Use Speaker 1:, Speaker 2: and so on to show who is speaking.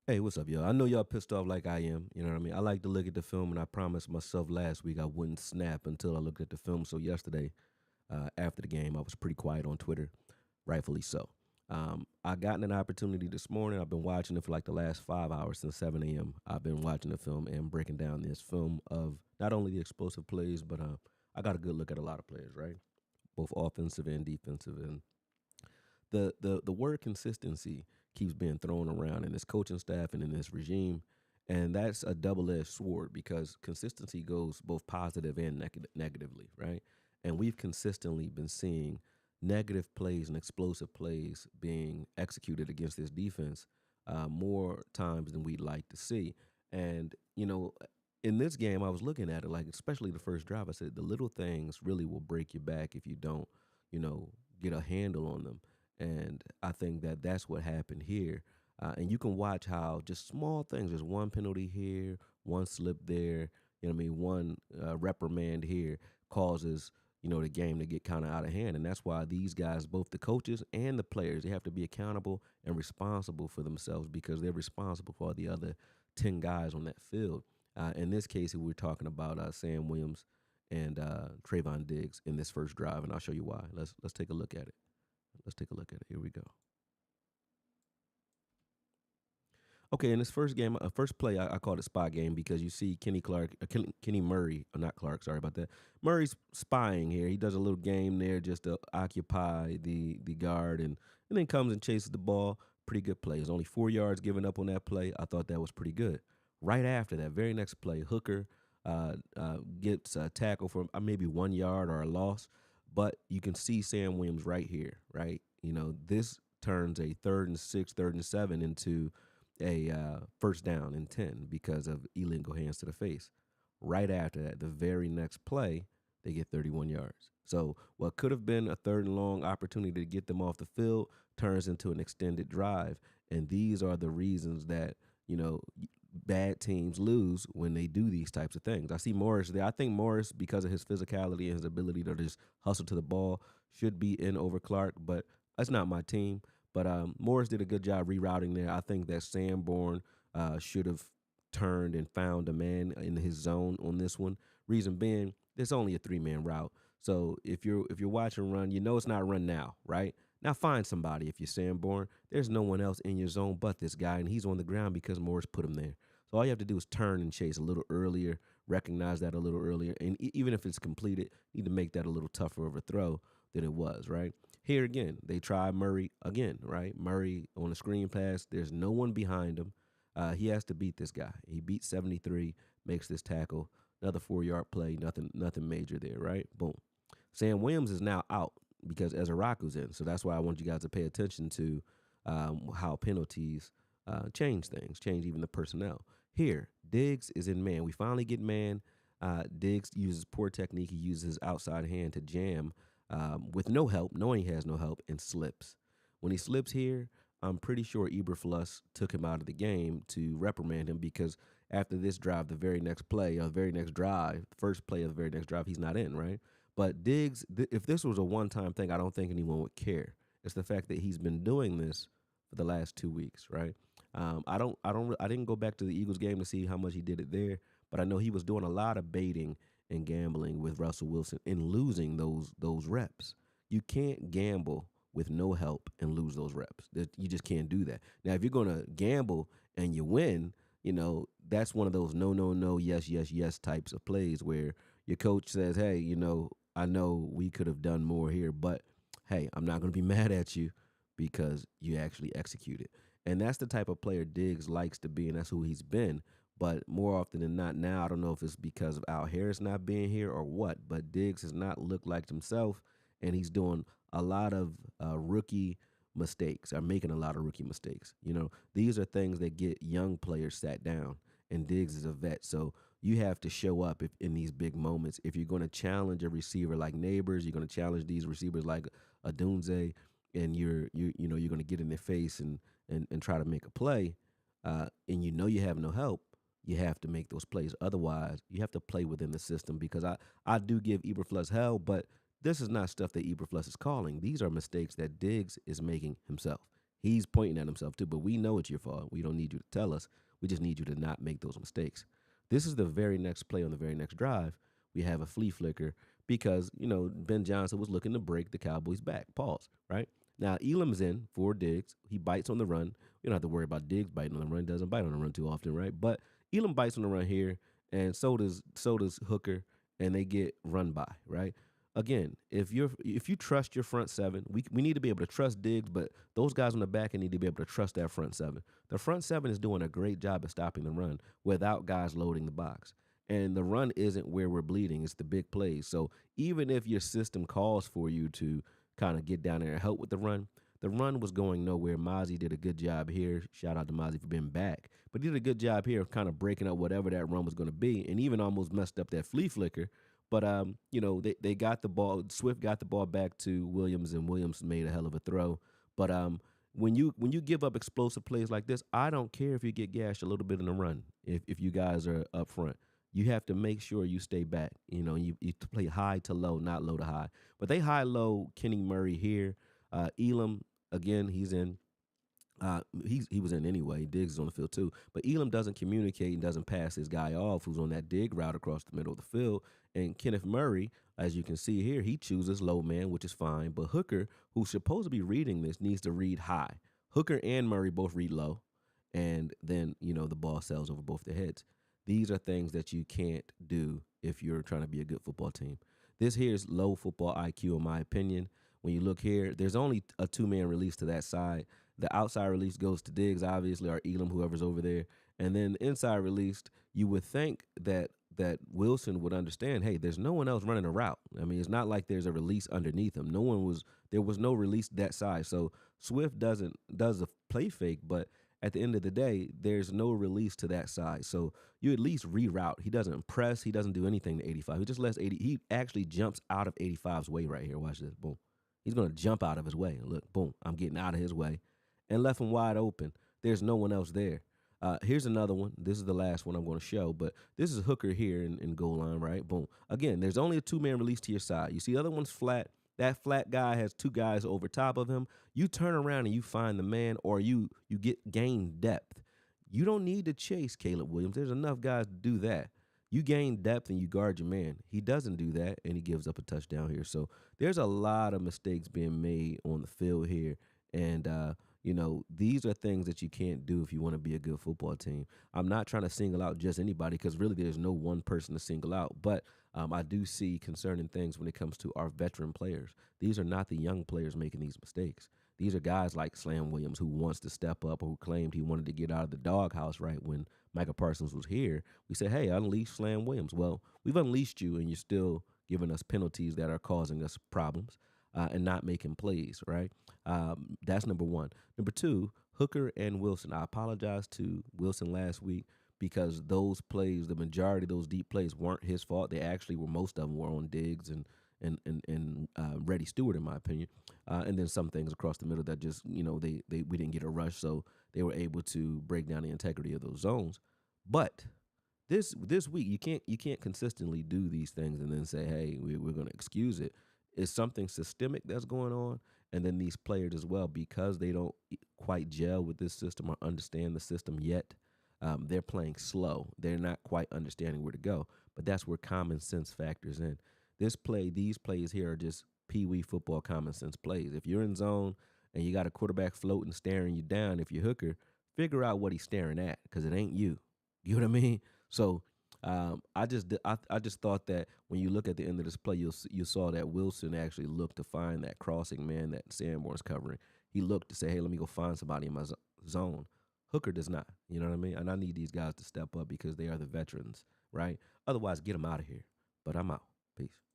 Speaker 1: Hey, what's up, y'all? I know y'all pissed off like I am. You know what I mean? I like to look at the film, and I promised myself last week I wouldn't snap until I looked at the film. So yesterday, after the game, I was pretty quiet on Twitter, rightfully so. I gotten an opportunity this morning. I've been watching it for like the last 5 hours since 7 a.m. I've been watching the film and breaking down this film of not only the explosive plays, but I got a good look at a lot of players, right? Both offensive and defensive, and the word consistency keeps being thrown around in this coaching staff and in this regime, and that's a double-edged sword because consistency goes both positive and negatively, right? And we've consistently been seeing negative plays and explosive plays being executed against this defense more times than we'd like to see. And in this game, I was looking at it like, especially the first drive. I said the little things really will break your back if you don't, you know, get a handle on them. And I think that that's what happened here. And you can watch how just small things, just one penalty here, one slip there, you know what I mean, one reprimand here causes, the game to get kind of out of hand. And that's why these guys, both the coaches and the players, they have to be accountable and responsible for themselves because they're responsible for the other 10 guys on that field. In this case, we're talking about Sam Williams and Trayvon Diggs in this first drive, and I'll show you why. Let's take a look at it. Let's take a look at it. Here we go. Okay, in this first game, first play, I called it spy game because you see Kenny Murray, not Clark, sorry about that. Murray's spying here. He does a little game there just to occupy the guard, and then comes and chases the ball. Pretty good play. There's only 4 yards given up on that play. I thought that was pretty good. Right after that, very next play, Hooker gets a tackle for maybe 1 yard or a loss, but you can see Sam Williams right here, right? This turns a 3rd and 6, 3rd and 7 into a first down and 10 because of illegal hands to the face. Right after that, the very next play, they get 31 yards. So what could have been a 3rd and long opportunity to get them off the field turns into an extended drive. And these are the reasons that, bad teams lose when they do these types of things. I see Morris there. I think Morris, because of his physicality and his ability to just hustle to the ball, should be in over Clark, but that's not my team. But Morris did a good job rerouting there. I think that Sanborn should have turned and found a man in his zone on this one. Reason being, there's only a 3-man route. So if you're watching run, it's not run now, right? Now find somebody if you're Sanborn. There's no one else in your zone but this guy, and he's on the ground because Morris put him there. So all you have to do is turn and chase a little earlier, recognize that a little earlier, and even if it's completed, you need to make that a little tougher of a throw than it was, right? Here again, they try Murray again, right? Murray on a screen pass. There's no one behind him. He has to beat this guy. He beats 73, makes this tackle. Another 4 yard play. Nothing major there, right? Boom. Sam Williams is now out because Ezraku's in. So that's why I want you guys to pay attention to how penalties change things, change even the personnel. Here, Diggs is in man. We finally get man. Diggs uses poor technique. He uses his outside hand to jam with no help, knowing he has no help, and slips. When he slips here, I'm pretty sure Eberfluss took him out of the game to reprimand him because after this drive, the very next play, or the very next drive, first play of the very next drive, he's not in, right? But Diggs, if this was a one-time thing, I don't think anyone would care. It's the fact that he's been doing this for the last 2 weeks, right? I didn't go back to the Eagles game to see how much he did it there, but I know he was doing a lot of baiting and gambling with Russell Wilson and losing those reps. You can't gamble with no help and lose those reps. You just can't do that. Now, if you're gonna gamble and you win, that's one of those no, no, no, yes, yes, yes types of plays where your coach says, "Hey, I know we could have done more here, but hey, I'm not gonna be mad at you because you actually executed." And that's the type of player Diggs likes to be, and that's who he's been. But more often than not now, I don't know if it's because of Al Harris not being here or what, but Diggs has not looked like himself, and he's doing a lot of rookie mistakes, or making a lot of rookie mistakes. These are things that get young players sat down, and Diggs is a vet. So you have to show up in these big moments. If you're going to challenge a receiver like Neighbors, you're going to challenge these receivers like Adunze, and you're going to get in their face and try to make a play, and you have no help, you have to make those plays. Otherwise, you have to play within the system because I do give Eberflus hell, but this is not stuff that Eberflus is calling. These are mistakes that Diggs is making himself. He's pointing at himself too, but we know it's your fault. We don't need you to tell us. We just need you to not make those mistakes. This is the very next play on the very next drive. We have a flea flicker because, Ben Johnson was looking to break the Cowboys back. Pause, right? Now, Elam's in for Diggs. He bites on the run. You don't have to worry about Diggs biting on the run. Doesn't bite on the run too often, right? But Elam bites on the run here, and so does Hooker, and they get run by, right? Again, if you trust your front seven, we need to be able to trust Diggs, but those guys on the back end need to be able to trust that front seven. The front seven is doing a great job at stopping the run without guys loading the box. And the run isn't where we're bleeding, it's the big plays. So even if your system calls for you to kind of get down there and help with the run was going nowhere. Mozzie did a good job here. Shout out to Mozzie for being back. But he did a good job here of kind of breaking up whatever that run was going to be, and even almost messed up that flea flicker. But they got the ball. Swift got the ball back to Williams, and Williams made a hell of a throw. But when you give up explosive plays like this, I don't care if you get gashed a little bit in the run. If you guys are up front, you have to make sure you stay back. You play high to low, not low to high. But they high low Kenny Murray here. Elam again, he's in. He was in anyway. Diggs is on the field too, but Elam doesn't communicate and doesn't pass his guy off, who's on that dig route across the middle of the field. And Kenneth Murray, as you can see here, he chooses low man, which is fine. But Hooker, who's supposed to be reading this, needs to read high. Hooker and Murray both read low, and then the ball sails over both their heads. These are things that you can't do if you're trying to be a good football team. This here is low football IQ, in my opinion. When you look here, there's only a two-man release to that side. The outside release goes to Diggs, obviously, or Elam, whoever's over there. And then the inside released, you would think that Wilson would understand, hey, there's no one else running a route. I mean, it's not like there's a release underneath him. There was no release that side. So Swift does a play fake, but at the end of the day, there's no release to that side. So you at least reroute. He doesn't press. He doesn't do anything to 85. He just lets 80. He actually jumps out of 85's way right here. Watch this. Boom. He's going to jump out of his way. Look, boom. I'm getting out of his way and left him wide open. There's no one else there. Here's another one. This is the last one I'm going to show, but this is Hooker here in goal line, right? Boom. Again, there's only a two-man release to your side. You see the other one's flat. That flat guy has two guys over top of him. You turn around and you find the man, or you gain depth. You don't need to chase Caleb Williams. There's enough guys to do that. You gain depth and you guard your man. He doesn't do that, and he gives up a touchdown here. So there's a lot of mistakes being made on the field here, and these are things that you can't do if you want to be a good football team. I'm not trying to single out just anybody because really there's no one person to single out, but I do see concerning things when it comes to our veteran players. These are not the young players making these mistakes. These are guys like Slam Williams who wants to step up or who claimed he wanted to get out of the doghouse right when Micah Parsons was here. We said, hey, unleash Slam Williams. Well, we've unleashed you and you're still giving us penalties that are causing us problems and not making plays, right? That's number one. Number two, Hooker and Wilson. I apologize to Wilson last week because those plays, the majority of those deep plays weren't his fault. They actually were, most of them were on Diggs and Reddy Stewart, in my opinion. And then some things across the middle that just, we didn't get a rush, so they were able to break down the integrity of those zones. But this week, you can't consistently do these things and then say, hey, we're going to excuse it. It's something systemic that's going on. And then these players as well, because they don't quite gel with this system or understand the system yet, they're playing slow. They're not quite understanding where to go. But that's where common sense factors in. These plays here are just pee-wee football common sense plays. If you're in zone and you got a quarterback floating, staring you down, if you're Hooker, figure out what he's staring at because it ain't you. You know what I mean? So I just thought that when you look at the end of this play, you saw that Wilson actually looked to find that crossing man that Sanborn's covering. He looked to say, hey, let me go find somebody in my zone. Hooker does not. You know what I mean? And I need these guys to step up because they are the veterans, right? Otherwise, get them out of here. But I'm out. Peace.